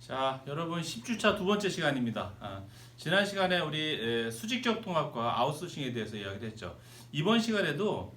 자, 여러분 10주차 두 번째 시간입니다. 지난 시간에 우리 수직적 통합과 아웃소싱에 대해서 이야기를 했죠. 이번 시간에도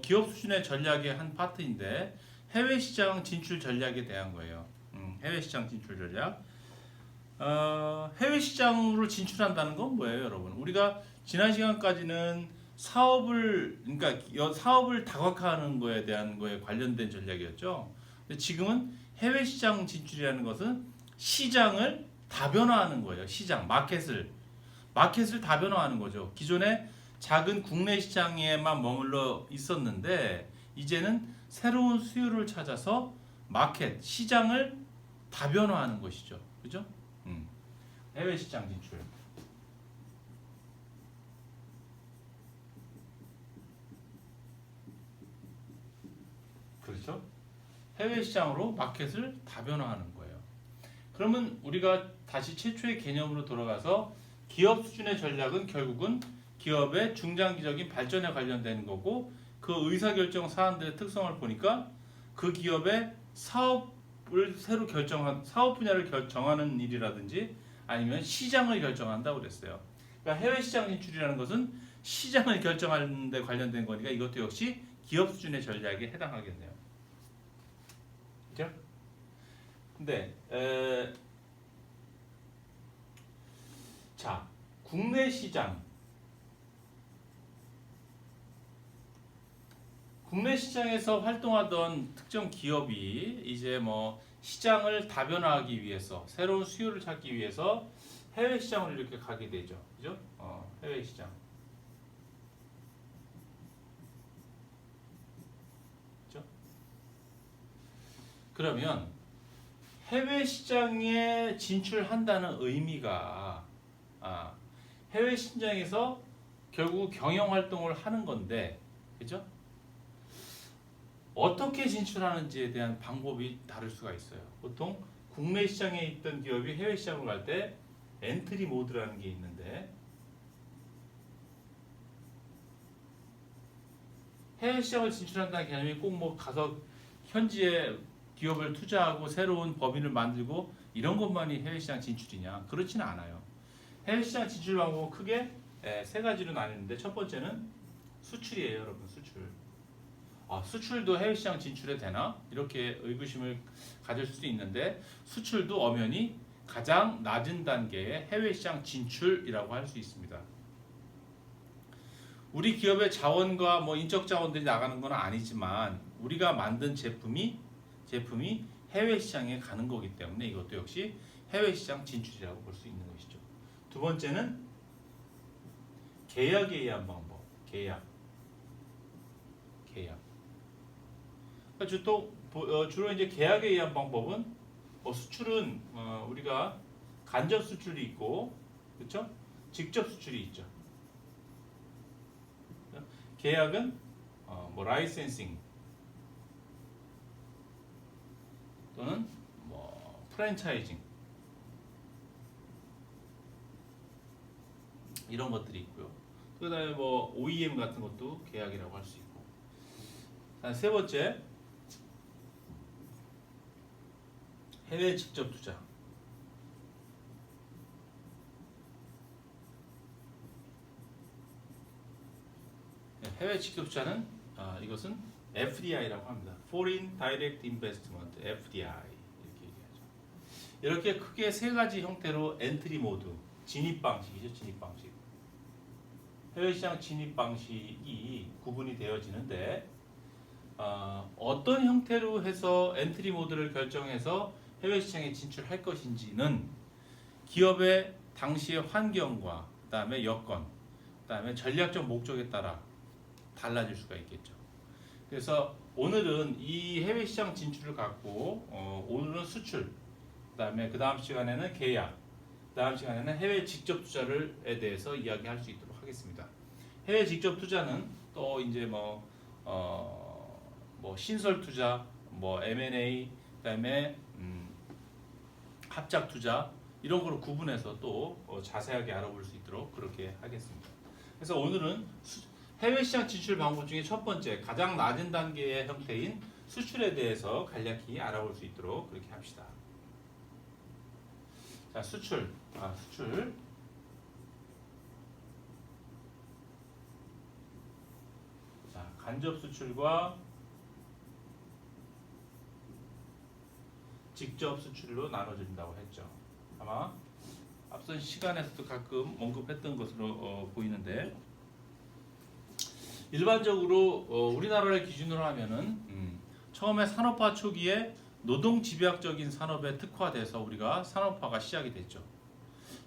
기업 수준의 전략의 한 파트인데 해외 시장 진출 전략에 대한 거예요. 해외 시장 진출 전략. 해외 시장으로 진출한다는 건 뭐예요, 여러분? 우리가 지난 시간까지는 사업을 다각화하는 거에 대한 거에 관련된 전략이었죠. 근데 지금은 해외 시장 진출이라는 것은 시장을 다변화하는 거예요. 마켓을 다변화하는 거죠. 기존에 작은 국내 시장에만 머물러 있었는데 이제는 새로운 수요를 찾아서 시장을 다변화하는 것이죠. 그죠? 해외 시장 진출. 그렇죠? 해외 시장으로 마켓을 다변화하는 거예요. 그러면 우리가 다시 최초의 개념으로 돌아가서 기업 수준의 전략은 결국은 기업의 중장기적인 발전에 관련된 거고, 그 의사결정 사안들의 특성을 보니까 그 기업의 사업 분야를 결정하는 일이라든지 아니면 시장을 결정한다고 그랬어요. 그러니까 해외 시장 진출이라는 것은 시장을 결정하는 데 관련된 거니까 이것도 역시 기업 수준의 전략에 해당하겠네요. 그죠? 근데 자, 국내 시장에서 활동하던 특정 기업이 이제 뭐 시장을 다변화하기 위해서 새로운 수요를 찾기 위해서 해외 시장을 이렇게 가게 되죠. 그죠? 해외 시장. 그죠? 그러면 해외 시장에 진출한다는 의미가 해외 시장에서 결국 경영 활동을 하는 건데, 그죠? 어떻게 진출하는지에 대한 방법이 다를 수가 있어요. 보통 국내 시장에 있던 기업이 해외 시장으로 갈 때 엔트리 모드라는 게 있는데, 해외 시장을 진출한다는 개념이 꼭 뭐 가서 현지에 기업을 투자하고 새로운 법인을 만들고 이런 것만이 해외 시장 진출이냐? 그렇지는 않아요. 해외 시장 진출 방법은 크게 세 가지로 나뉘는데, 첫 번째는 수출이에요, 여러분. 수출도 해외 시장 진출에 되나? 이렇게 의구심을 가질 수도 있는데, 수출도 엄연히 가장 낮은 단계의 해외 시장 진출이라고 할 수 있습니다. 우리 기업의 자원과 뭐 인적 자원들이 나가는 건 아니지만 우리가 만든 제품이 해외 시장에 가는 거기 때문에 이것도 역시 해외 시장 진출이라고 볼 수 있는 것이죠. 두 번째는 계약에 의한 방법. 계약. 주로 이제 계약에 의한 방법은 수출은 우리가 간접 수출이 있고, 그렇죠? 직접 수출이 있죠. 계약은 뭐 라이센싱 또는 뭐 프랜차이징 이런 것들이 있고요. 그다음에 뭐 OEM 같은 것도 계약이라고 할 수 있고. 세 번째, 해외 직접 투자. 해외 직접 투자는 이것은 FDI라고 합니다. Foreign Direct Investment, FDI 이렇게 얘기하죠. 이렇게 크게 세 가지 형태로 엔트리 모드, 진입 방식이죠. 진입 방식. 해외 시장 진입 방식이 구분이 되어지는데, 어떤 형태로 해서 엔트리 모드를 결정해서 해외 시장에 진출할 것인지는 기업의 당시의 환경과 그다음에 여건, 그다음에 전략적 목적에 따라 달라질 수가 있겠죠. 그래서 오늘은 이 해외 시장 진출을 갖고 오늘은 수출, 그다음에 그 다음 시간에는 계약, 그 다음 시간에는 해외 직접 투자를에 대해서 이야기할 수 있도록 하겠습니다. 해외 직접 투자는 또 이제 뭐 신설 투자, 뭐 M&A, 그다음에 합작 투자 이런 거로 구분해서 또 자세하게 알아볼 수 있도록 그렇게 하겠습니다. 그래서 오늘은 해외 시장 진출 방법 중에 첫 번째, 가장 낮은 단계의 형태인 수출에 대해서 간략히 알아볼 수 있도록 그렇게 합시다. 자, 수출. 수출. 자, 간접 수출과 직접 수출로 나눠진다고 했죠. 아마 앞선 시간에서도 가끔 언급했던 것으로 보이는데, 일반적으로 우리나라를 기준으로 하면은 처음에 산업화 초기에 노동 집약적인 산업에 특화돼서 우리가 산업화가 시작이 됐죠.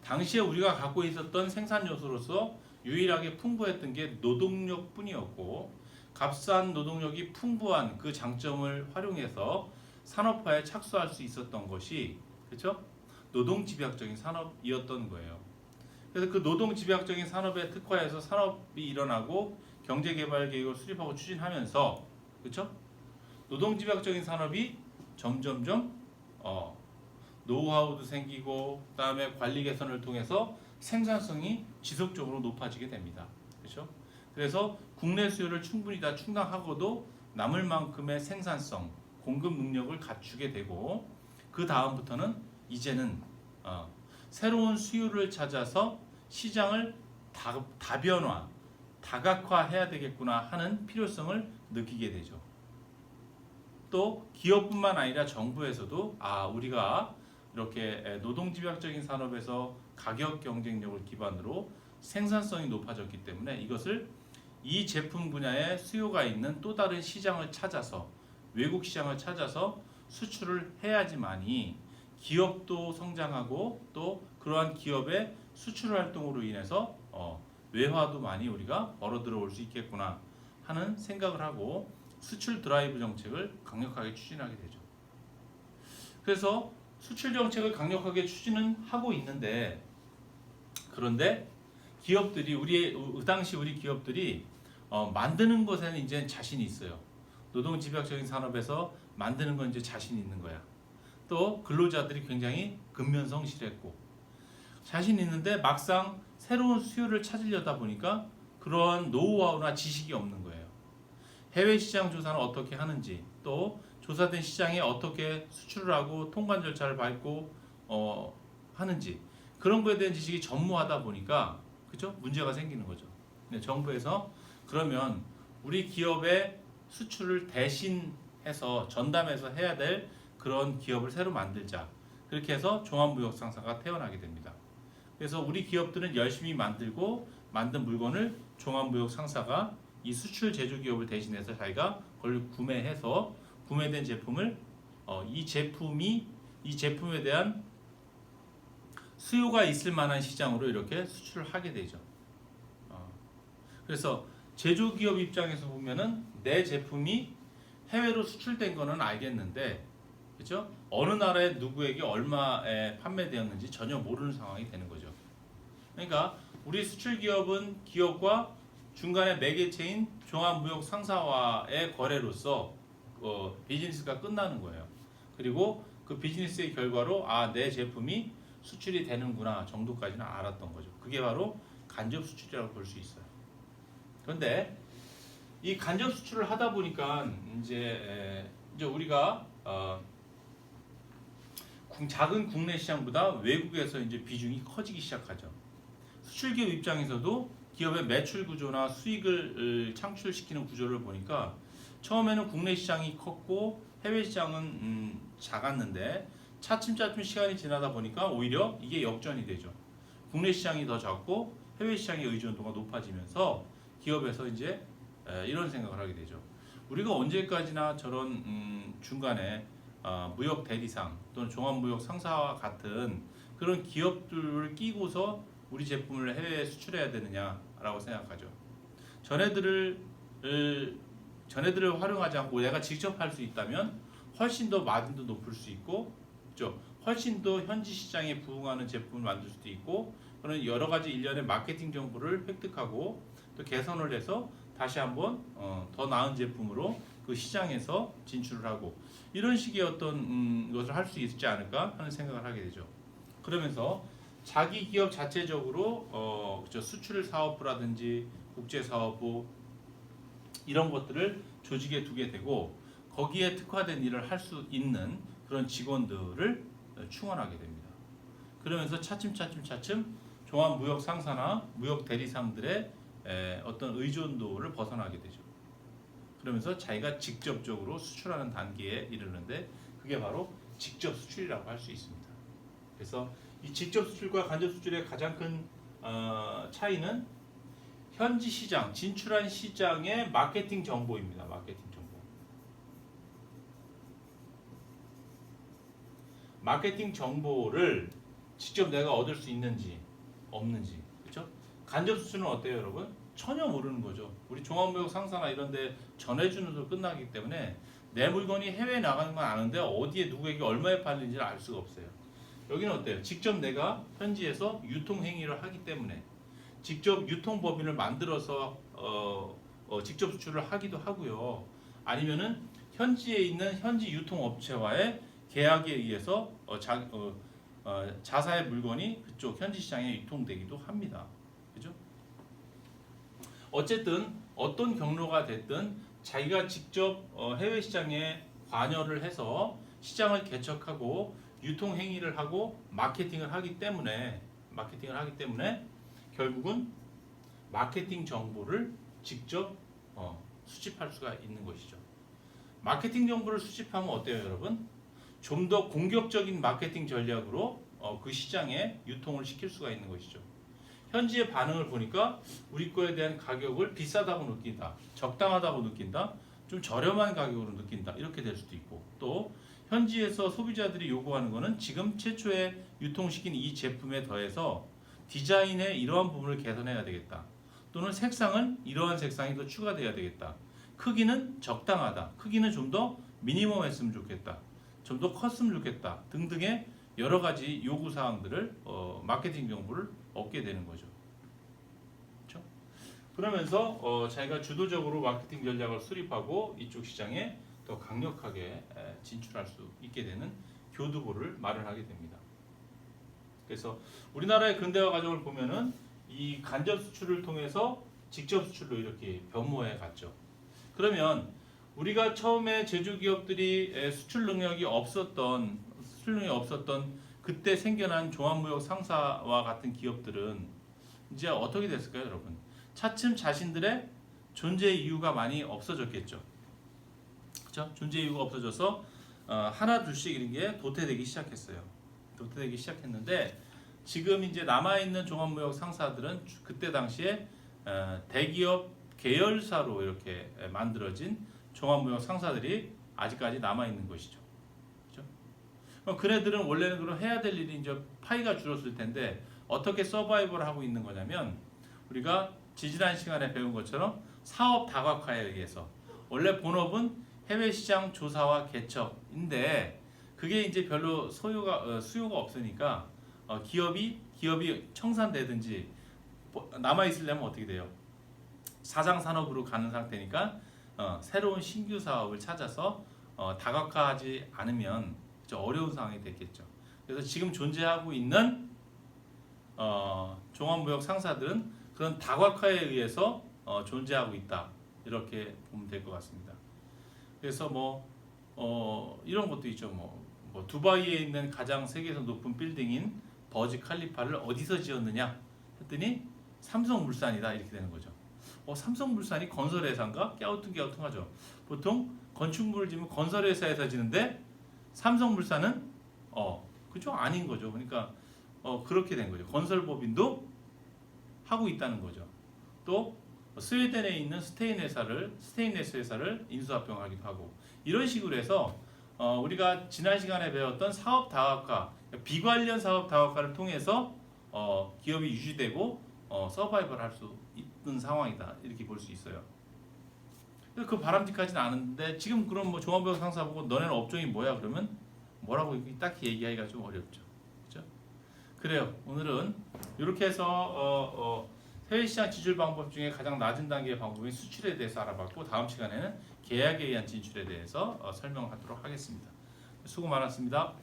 당시에 우리가 갖고 있었던 생산 요소로서 유일하게 풍부했던 게 노동력뿐이었고, 값싼 노동력이 풍부한 그 장점을 활용해서 산업화에 착수할 수 있었던 것이, 그렇죠? 노동 집약적인 산업이었던 거예요. 그래서 그 노동 집약적인 산업에 특화해서 산업이 일어나고 경제 개발 계획을 수립하고 추진하면서, 그렇죠? 노동 집약적인 산업이 점점점 노하우도 생기고, 그다음에 관리 개선을 통해서 생산성이 지속적으로 높아지게 됩니다. 그렇죠? 그래서 국내 수요를 충분히 다 충당하고도 남을 만큼의 생산성, 공급 능력을 갖추게 되고, 그 다음부터는 이제는 새로운 수요를 찾아서 시장을 다변화, 다각화해야 되겠구나 하는 필요성을 느끼게 되죠. 또 기업뿐만 아니라 정부에서도 우리가 이렇게 노동집약적인 산업에서 가격 경쟁력을 기반으로 생산성이 높아졌기 때문에 이것을 이 제품 분야에 수요가 있는 또 다른 시장을 찾아서, 외국 시장을 찾아서 수출을 해야지만이 기업도 성장하고, 또 그러한 기업의 수출 활동으로 인해서 외화도 많이 우리가 벌어 들어올 수 있겠구나 하는 생각을 하고 수출 드라이브 정책을 강력하게 추진하게 되죠. 그래서 수출 정책을 강력하게 추진은 하고 있는데, 그런데 기업들이 당시 우리 기업들이 만드는 것에는 이제 자신이 있어요. 노동 집약적인 산업에서 만드는 건 이제 자신 있는 거야. 또 근로자들이 굉장히 근면성실했고 자신 있는데, 막상 새로운 수요를 찾으려다 보니까 그러한 노하우나 지식이 없는 거예요. 해외 시장 조사는 어떻게 하는지, 또 조사된 시장에 어떻게 수출을 하고 통관 절차를 밟고 하는지, 그런 거에 대한 지식이 전무하다 보니까, 그죠? 문제가 생기는 거죠. 정부에서 그러면 우리 기업의 수출을 대신해서 전담해서 해야 될 그런 기업을 새로 만들자. 그렇게 해서 종합무역상사가 태어나게 됩니다. 그래서 우리 기업들은 열심히 만들고 만든 물건을 종합무역상사가 이 수출 제조기업을 대신해서 자기가 그걸 구매해서 구매된 제품을 이 제품에 대한 수요가 있을 만한 시장으로 이렇게 수출을 하게 되죠. 그래서 제조기업 입장에서 보면은 내 제품이 해외로 수출된 거는 알겠는데, 그렇죠? 어느 나라에 누구에게 얼마에 판매되었는지 전혀 모르는 상황이 되는 거죠. 그러니까 우리 수출 기업은 기업과 중간에 매개체인 종합무역상사와의 거래로서 비즈니스가 끝나는 거예요. 그리고 그 비즈니스의 결과로 내 제품이 수출이 되는구나 정도까지는 알았던 거죠. 그게 바로 간접 수출이라고 볼 수 있어요. 그런데 이 간접 수출을 하다 보니까 이제 우리가 작은 국내 시장보다 외국에서 이제 비중이 커지기 시작하죠. 수출기업 입장에서도 기업의 매출 구조나 수익을 창출시키는 구조를 보니까 처음에는 국내 시장이 컸고 해외 시장은 작았는데, 차츰차츰 시간이 지나다 보니까 오히려 이게 역전이 되죠. 국내 시장이 더 작고 해외 시장의 의존도가 높아지면서 기업에서 이제 이런 생각을 하게 되죠. 우리가 언제까지나 저런 중간에 무역 대리상 또는 종합무역 상사와 같은 그런 기업들을 끼고서 우리 제품을 해외에 수출해야 되느냐라고 생각하죠. 전해들을 활용하지 않고 내가 직접 할 수 있다면 훨씬 더 마진도 높을 수 있고, 그렇죠? 훨씬 더 현지 시장에 부응하는 제품을 만들 수도 있고, 그런 여러 가지 일련의 마케팅 정보를 획득하고 또 개선을 해서 다시 한번 더 나은 제품으로 그 시장에서 진출을 하고, 이런 식의 어떤 것을 할 수 있지 않을까 하는 생각을 하게 되죠. 그러면서 자기 기업 자체적으로 수출 사업부라든지 국제 사업부 이런 것들을 조직에 두게 되고, 거기에 특화된 일을 할 수 있는 그런 직원들을 충원하게 됩니다. 그러면서 차츰 종합무역 상사나 무역 대리상들의 어떤 의존도를 벗어나게 되죠. 그러면서 자기가 직접적으로 수출하는 단계에 이르는데 그게 바로 직접 수출이라고 할 수 있습니다. 그래서 이 직접 수출과 간접 수출의 가장 큰 차이는 현지 시장, 진출한 시장의 마케팅 정보입니다. 마케팅 정보. 마케팅 정보를 직접 내가 얻을 수 있는지 없는지, 그렇죠? 간접 수출은 어때요, 여러분? 전혀 모르는 거죠. 우리 종합무역 상사나 이런 데 전해주는 데 끝나기 때문에 내 물건이 해외에 나가는 건 아는데 어디에 누구에게 얼마에 팔리는지를 알 수가 없어요. 여기는 어때요? 직접 내가 현지에서 유통 행위를 하기 때문에 직접 유통법인을 만들어서 직접 수출을 하기도 하고요. 아니면은 현지에 있는 현지 유통업체와의 계약에 의해서 자사의 물건이 그쪽 현지 시장에 유통되기도 합니다. 그죠? 어쨌든 어떤 경로가 됐든 자기가 직접 해외 시장에 관여를 해서 시장을 개척하고 유통 행위를 하고 마케팅을 하기 때문에 결국은 마케팅 정보를 직접 수집할 수가 있는 것이죠. 마케팅 정보를 수집하면 어때요, 여러분? 좀 더 공격적인 마케팅 전략으로 그 시장에 유통을 시킬 수가 있는 것이죠. 현지의 반응을 보니까 우리 거에 대한 가격을 비싸다고 느낀다, 적당하다고 느낀다, 좀 저렴한 가격으로 느낀다, 이렇게 될 수도 있고, 또 현지에서 소비자들이 요구하는 것은 지금 최초에 유통시킨 이 제품에 더해서 디자인의 이러한 부분을 개선해야 되겠다, 또는 색상은 이러한 색상이 더 추가돼야 되겠다, 크기는 적당하다, 크기는 좀 더 미니멈했으면 좋겠다, 좀 더 컸으면 좋겠다 등등의 여러 가지 요구 사항들을 마케팅 정보를 얻게 되는 거죠. 그렇죠? 그러면서 자기가 주도적으로 마케팅 전략을 수립하고 이쪽 시장에 더 강력하게 진출할 수 있게 되는 교두보를 마련하게 됩니다. 그래서 우리나라의 근대화 과정을 보면은 이 간접 수출을 통해서 직접 수출로 이렇게 변모해 갔죠. 그러면 우리가 처음에 제조기업들이 수출 능력이 없었던 그때 생겨난 종합무역 상사와 같은 기업들은 이제 어떻게 됐을까요, 여러분? 차츰 자신들의 존재 이유가 많이 없어졌겠죠. 그렇죠? 존재 이유가 없어져서 하나 둘씩 이런 게 도태되기 시작했어요. 도태되기 시작했는데 지금 이제 남아 있는 종합무역 상사들은 그때 당시에 대기업 계열사로 이렇게 만들어진 종합무역 상사들이 아직까지 남아 있는 것이죠. 그네들은 원래는 그럼 해야 될 일이 이제 파이가 줄었을 텐데 어떻게 서바이벌을 하고 있는 거냐면 우리가 지지난 시간에 배운 것처럼 사업 다각화에 의해서 원래 본업은 해외 시장 조사와 개척인데 그게 이제 별로 수요가 없으니까 기업이 청산되든지 남아 있으려면 어떻게 돼요? 사장 산업으로 가는 상태니까 새로운 신규 사업을 찾아서 다각화하지 않으면 어려운 상황이 됐겠죠. 그래서 지금 존재하고 있는 종합무역 상사들은 그런 다각화에 의해서 존재하고 있다, 이렇게 보면 될 것 같습니다. 그래서 이런 것도 있죠. 뭐 두바이에 있는 가장 세계에서 높은 빌딩인 버지 칼리파를 어디서 지었느냐 했더니 삼성물산이다, 이렇게 되는 거죠. 삼성물산이 건설회사인가? 깨우뚱하죠. 보통 건축물을 지으면 건설회사에서 지는데 삼성물산은 그죠? 아닌 거죠. 그러니까 그렇게 된 거죠. 건설법인도 하고 있다는 거죠. 또 스웨덴에 있는 스테인레스 회사를 인수합병하기도 하고, 이런 식으로 해서 우리가 지난 시간에 배웠던 사업 다각화, 비관련 사업 다각화를 통해서 기업이 유지되고 서바이벌 할 수 있는 상황이다, 이렇게 볼 수 있어요. 그 바람직하진 않은데 지금 그럼 종합무역 상사 보고 너네는 업종이 뭐야 그러면 뭐라고 딱히 얘기하기가 좀 어렵죠. 그렇죠? 그래요. 오늘은 이렇게 해서 해외시장 진출 방법 중에 가장 낮은 단계의 방법인 수출에 대해서 알아봤고, 다음 시간에는 계약에 의한 진출에 대해서 설명하도록 하겠습니다. 수고 많았습니다.